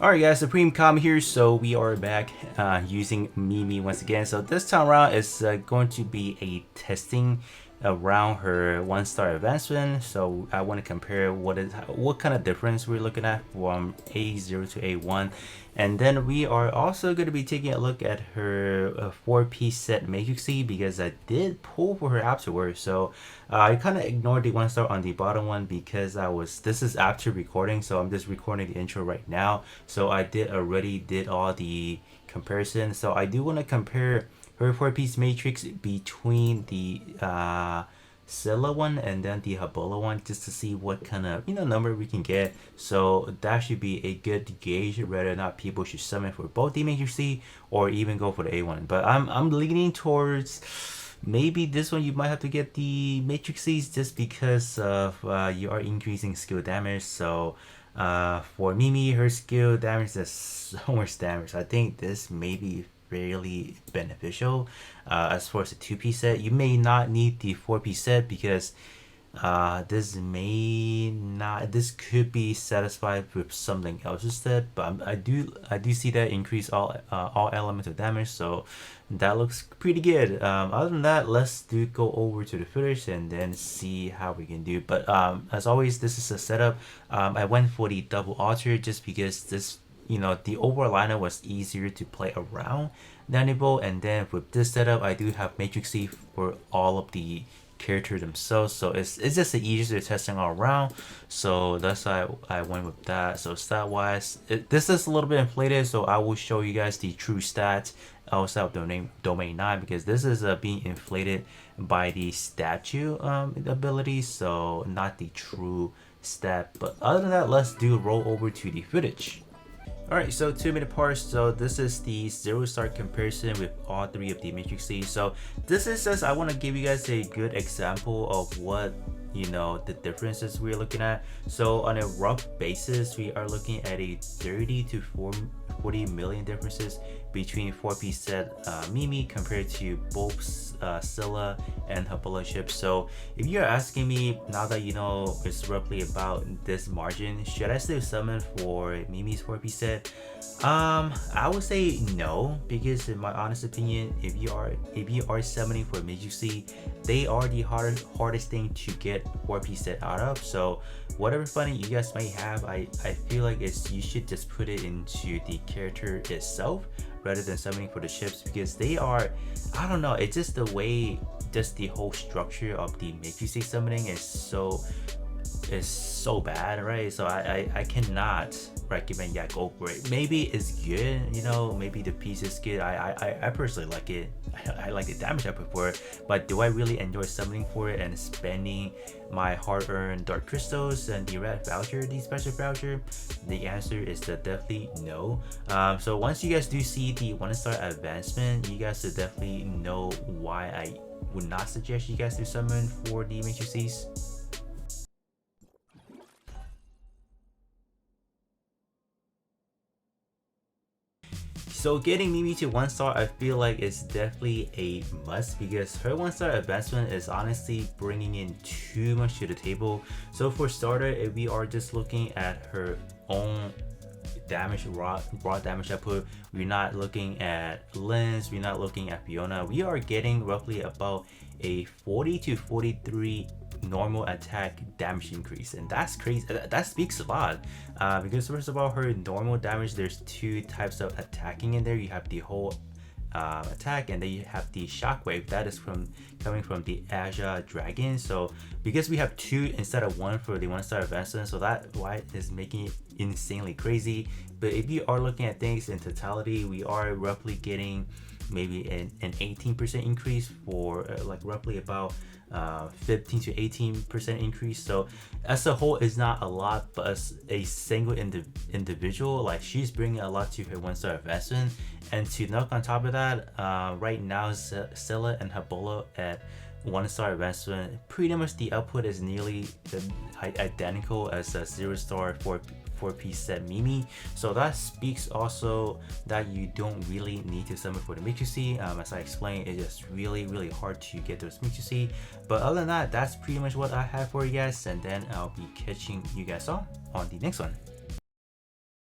Alright guys, Supreme Com here, so we are back using Mimi once again. So this time around is going to be a testing around her 1-star advancement. So I want to compare what kind of difference we're looking at from A0 to A1. And then we are also going to be taking a look at her 4-piece set matrixy, because I did pull for her afterwards. So I kind of ignored the 1-star on the bottom one because this is after recording, so I'm just recording the intro right now. So I already did all the comparison. So I do want to compare her 4-piece matrix between the Scylla one and then the Habola one, just to see what kind of number we can get. So that should be a good gauge whether or not people should summon for both the matrixy or even go for the A1. But I'm leaning towards maybe this one you might have to get the matrices, just because of you are increasing skill damage. So for Mimi, her skill damage is so much damage. I think this may be fairly beneficial. As far as the 2-piece set, you may not need the 4-piece set, because this could be satisfied with something else instead. But I do see that increase all elements of damage, so that looks pretty good. Other than that, let's go over to the footage and then see how we can do. But as always, this is a setup. I went for the double altar just because this the overall lineup was easier to play around than Evo. And then with this setup, I do have matrixy for all of the characters themselves, so it's just the easier testing all around. So that's why I went with that. So stat wise, this is a little bit inflated, so I will show you guys the true stats outside of domain 9, because this is being inflated by the statue ability, so not the true stat. But other than that, let's roll over to the footage. Alright, so 2-minute parts. So this is the 0-star comparison with all 3 of the matrices. So this is just, I want to give you guys a good example of what the differences we're looking at. So on a rough basis, we are looking at a 30 to 40 million differences between 4-piece set Mimi compared to both Scylla and Habola ships. So if you're asking me, now that it's roughly about this margin, should I still summon for Mimi's 4-piece set? I would say no, because in my honest opinion, if you are summoning for matrixy, they are the hardest thing to get 4-piece set out of. So whatever funding you guys may have, I feel like you should just put it into the character itself rather than summoning for the ships, because they are, I don't know, it's just the way, just the whole structure of the matrixy summoning is so bad, right? So I cannot recommend go for it. Maybe it's good, maybe the piece is good. I personally like it. I like the damage output for it, but do I really enjoy summoning for it and spending my hard-earned dark crystals and the red voucher, the special voucher? The answer is definitely no. So once you guys do see the 1-star advancement, you guys should definitely know why I would not suggest you guys to summon for the matrices. So getting Mimi to 1-star, I feel like it's definitely a must, because her 1-star advancement is honestly bringing in too much to the table. So for starter, if we are just looking at her own damage, raw damage output, we're not looking at Lens, we're not looking at Fiona, we are getting roughly about a 40 to 43 normal attack damage increase, and that's crazy. That speaks a lot, because first of all, her normal damage, there's 2 types of attacking in there. You have the whole attack, and then you have the shockwave that is coming from the Aja dragon. So because we have 2 instead of 1 for the 1-star advancement, so that why is making it insanely crazy. But if you are looking at things in totality, we are roughly getting maybe an 18% increase for like roughly about 15 to 18% increase. So as a whole, it's not a lot, but as a single individual, like, she's bringing a lot to her 1-star advancement. And to knock on top of that, right now Scylla and Habola at 1-star advancement, pretty much the output is nearly identical as a 0-star 4-piece set Mimi. So that speaks also that you don't really need to summon for the matrixy. As I explained, it's just really hard to get those matrixy. But other than that, that's pretty much what I have for you guys, and then I'll be catching you guys all on the next one.